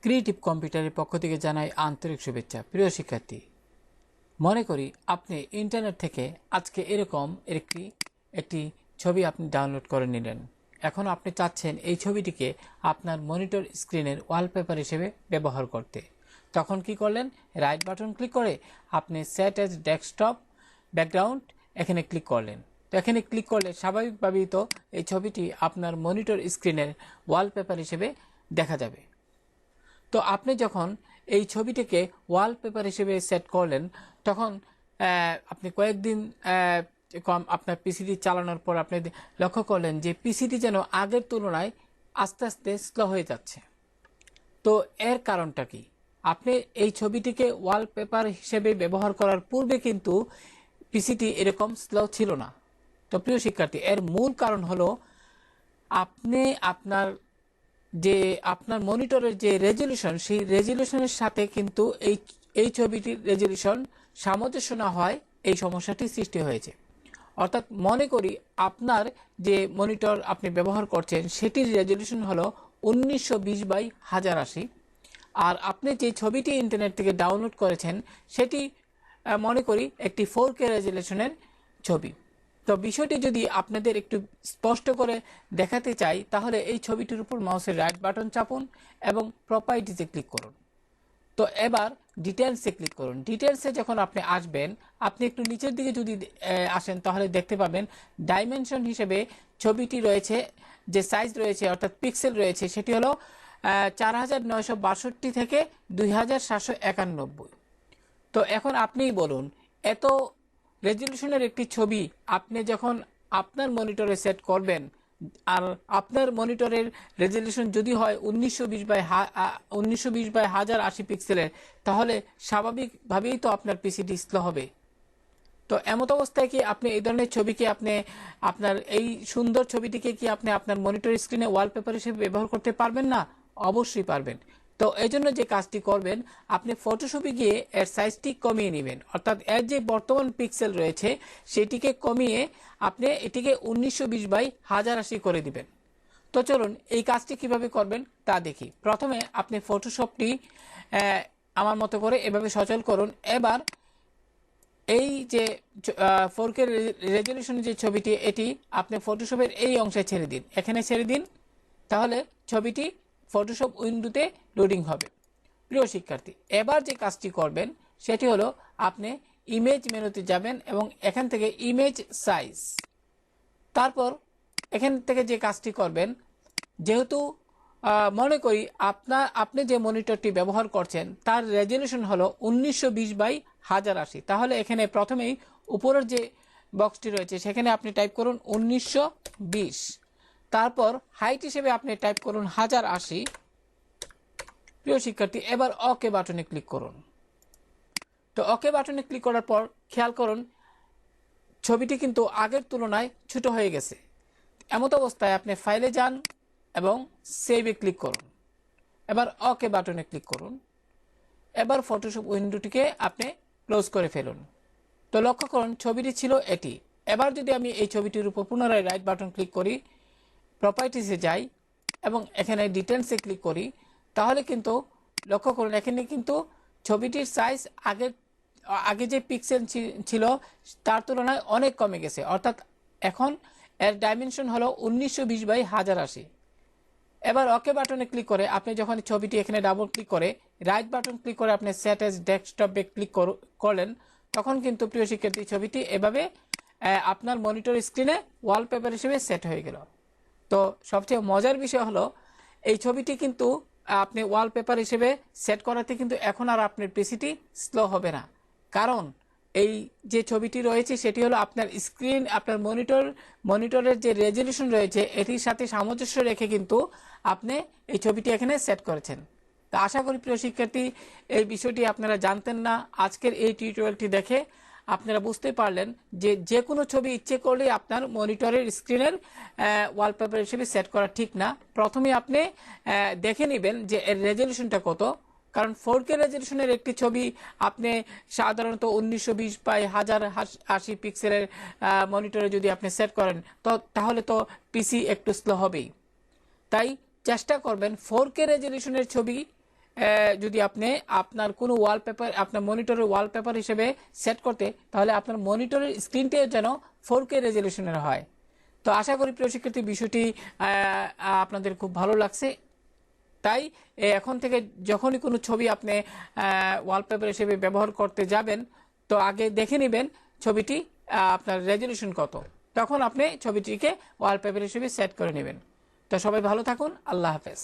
Creative কম্পিউটারের পক্ষ থেকে জানাই আন্তরিক শুভেচ্ছা। প্রিয় শিক্ষার্থী, মনে করি আপনি ইন্টারনেট থেকে আজকে এরকম একটি ছবি আপনি ডাউনলোড করে নিলেন। এখন আপনি চাচ্ছেন এই ছবিটিকে আপনার মনিটর স্ক্রিনের ওয়ালপেপার হিসেবে ব্যবহার করতে। তখন কি করলেন? রাইট বাটন ক্লিক করে আপনি সেট অ্যাজ ডেস্কটপ ব্যাকগ্রাউন্ড এখানে ক্লিক করলেন। তো এখানে ক্লিক করলে স্বাভাবিকভাবেই তো এই ছবিটি আপনার মনিটর স্ক্রিনের ওয়ালপেপার হিসেবে দেখা যাবে। তো আপনি যখন এই ছবিটিকে ওয়ালপেপার হিসেবে সেট করলেন, তখন আপনি কয়েকদিন আপনার পিসিটি চালানোর পর আপনি লক্ষ্য করলেন যে পিসিটি যেন আগের তুলনায় আস্তে আস্তে স্লো হয়ে যাচ্ছে। তো এর কারণটা কি? আপনি এই ছবিটিকে ওয়ালপেপার হিসেবে ব্যবহার করার পূর্বে কিন্তু পিসিটি এরকম স্লো ছিল না। তো প্রিয় শিক্ষার্থী, এর মূল কারণ হলো আপনি আপনার মনিটরের যে রেজলিউশন, সেই রেজলিউশনের সাথে কিন্তু এই ছবিটির রেজলিউশন সামঞ্জস্য না হয়, এই সমস্যাটি সৃষ্টি হয়েছে। অর্থাৎ মনে করি আপনার যে মনিটর আপনি ব্যবহার করছেন সেটির রেজলিউশন হলো 1920x1080, আর আপনি যে ছবিটি ইন্টারনেট থেকে ডাউনলোড করেছেন সেটি মনে করি একটি 4K রেজলিউশনের ছবি। তো বিষয়টি যদি আপনাদের একটু স্পষ্ট করে দেখাতে চাই, তাহলে এই ছবিটির উপর মাউসের রাইট বাটন চাপুন এবং প্রপার্টিজে ক্লিক করুন। তো এবার ডিটেলসে ক্লিক করুন। ডিটেলসে যখন আপনি আসবেন, আপনি একটু নিচের দিকে যদি আসেন তাহলে দেখতে পাবেন ডাইমেনশন হিসেবে ছবিটি রয়েছে, যে সাইজ রয়েছে অর্থাৎ পিক্সেল রয়েছে সেটি হলো 4962 থেকে 2791। তো এখন আপনিই বলুন, এত রেজলিউশনের একটি ছবি আপনি যখন আপনার মনিটরে সেট করবেন, আর আপনার মনিটরের রেজলিউশন যদি হয় 1920x1080 পিক্সেলের, তাহলে স্বাভাবিকভাবেই তো আপনার পিসিটি স্লো হবে। তো এমত অবস্থায় কি আপনি এই ধরনের ছবিকে আপনার এই সুন্দর ছবিটিকে কি আপনি আপনার মনিটর স্ক্রিনে ওয়ালপেপার হিসেবে ব্যবহার করতে পারবেন না? অবশ্যই পারবেন। তো এই জন্য যে কাজটি করবেন, আপনি ফটোশপে গিয়ে এর সাইজটি কমিয়ে নেবেন, অর্থাৎ এর যে বর্তমান পিক্সেল রয়েছে সেটিকে কমিয়ে আপনি এটিকে 1920x1080 করে দিবেন। তো চলুন এই কাজটি কিভাবে করবেন তা দেখি। প্রথমে আপনি ফটোশপটি আমার মতো করে এভাবে সচল করুন। এবার এই যে 4K রেজলিউশনের যে ছবিটি, এটি আপনি ফটোশপের এই অংশে ছেড়ে দিন, এখানে ছেড়ে দিন, তাহলে ছবিটি ফটোশপ উইন্ডোতে লোডিং হবে। প্রিয় শিক্ষার্থী, এবার যে কাজটি করবেন সেটি হলো আপনি ইমেজ মেনুতে যাবেন এবং এখান থেকে ইমেজ সাইজ, তারপর এখান থেকে যে কাজটি করবেন, যেহেতু মনে করি আপনি যে মনিটরটি ব্যবহার করছেন তার রেজলিউশন হলো 1920x1080, তাহলে এখানে প্রথমেই উপরের যে বক্সটি রয়েছে সেখানে আপনি টাইপ করুন 1920, তারপর হাইট হিসেবে আপনি টাইপ করুন 1080। প্রিয় শিক্ষার্থী, এবার ওকে বাটনে ক্লিক করুন। তো ওকে বাটনে ক্লিক করার পর খেয়াল করুন ছবিটি কিন্তু আগের তুলনায় ছোট হয়ে গেছে। এমত অবস্থায় আপনি ফাইলে যান এবং সেভে ক্লিক করুন। এবার ওকে বাটনে ক্লিক করুন। এবার ফটোশপ উইন্ডোটিকে আপনি ক্লোজ করে ফেলুন। তো লক্ষ্য করুন ছবিটি ছিল এটি। এবার যদি আমি এই ছবিটির উপর পুনরায় রাইট বাটন ক্লিক করি, প্রপার্টিসে যাই এবং এখানে ডিটেলসে ক্লিক করি, তাহলে কিন্তু লক্ষ্য করুন এখানে কিন্তু ছবিটির সাইজ আগে যে পিক্সেল ছিল তার তুলনায় অনেক কমে গেছে, অর্থাৎ এখন এর ডাইমেনশন হলো 1920x1080। এবার ওকে বাটনে ক্লিক করে আপনি যখন ছবিটি এখানে ডাবল ক্লিক করে রাইট বাটন ক্লিক করে আপনি সেট অ্যাজ ডেস্কটপে ক্লিক করলেন, তখন কিন্তু প্রিয় শিক্ষার্থী ছবিটি এভাবে আপনার মনিটর স্ক্রিনে ওয়ালপেপার হিসেবে সেট হয়ে গেল। তো সবচেয়ে মজার বিষয় হলো এই ছবিটি কিন্তু আপনি ওয়ালপেপার হিসেবে সেট করাতে কিন্তু এখন আর আপনার পিসিটি স্লো হবে না, কারণ এই যে ছবিটি রয়েছে সেটি হলো আপনার স্ক্রিন, আপনার মনিটরের যে রেজলিউশন রয়েছে এটির সাথে সামঞ্জস্য রেখে কিন্তু আপনি এই ছবিটি এখানে সেট করেছেন। তো আশা করি প্রিয় শিক্ষার্থী এই বিষয়টি আপনারা জানতেন না, আজকের এই টিউটোরিয়ালটি দেখে আপনারা বুঝতে পারলেন যে কোনো ছবি ইচ্ছে করলেই আপনার মনিটরের স্ক্রিনের ওয়ালপেপার হিসেবে সেট করা ঠিক না। প্রথমে আপনি দেখে নেবেন যে এর রেজলিউশনটা কত, কারণ 4K রেজলিউশনের একটি ছবি আপনি সাধারণত 1920 বাই 1080 পিক্সেলের মনিটরে যদি আপনি সেট করেন তাহলে তো পিসি একটু স্লো হবেই। তাই চেষ্টা করবেন 4K রেজলিউশনের ছবি যদি আপনি আপনার কোনো ওয়ালপেপার আপনার মনিটরের ওয়ালপেপার হিসেবে সেট করতে, তাহলে আপনার মনিটরের স্ক্রিনটাও যেন 4K রেজলিউশনের হয়। তো আশা করি প্রিয় শিক্ষার্থী বিষয়টি আপনাদের খুব ভালো লাগছে। তাই এখন থেকে যখনই কোনো ছবি আপনি ওয়ালপেপার হিসেবে ব্যবহার করতে যাবেন, তো আগে দেখে নেবেন ছবিটি আপনার রেজলিউশন কত, তখন আপনি ছবিটিকে ওয়ালপেপার হিসেবে সেট করে নেবেন। তো সবাই ভালো থাকুন, আল্লাহ হাফেজ।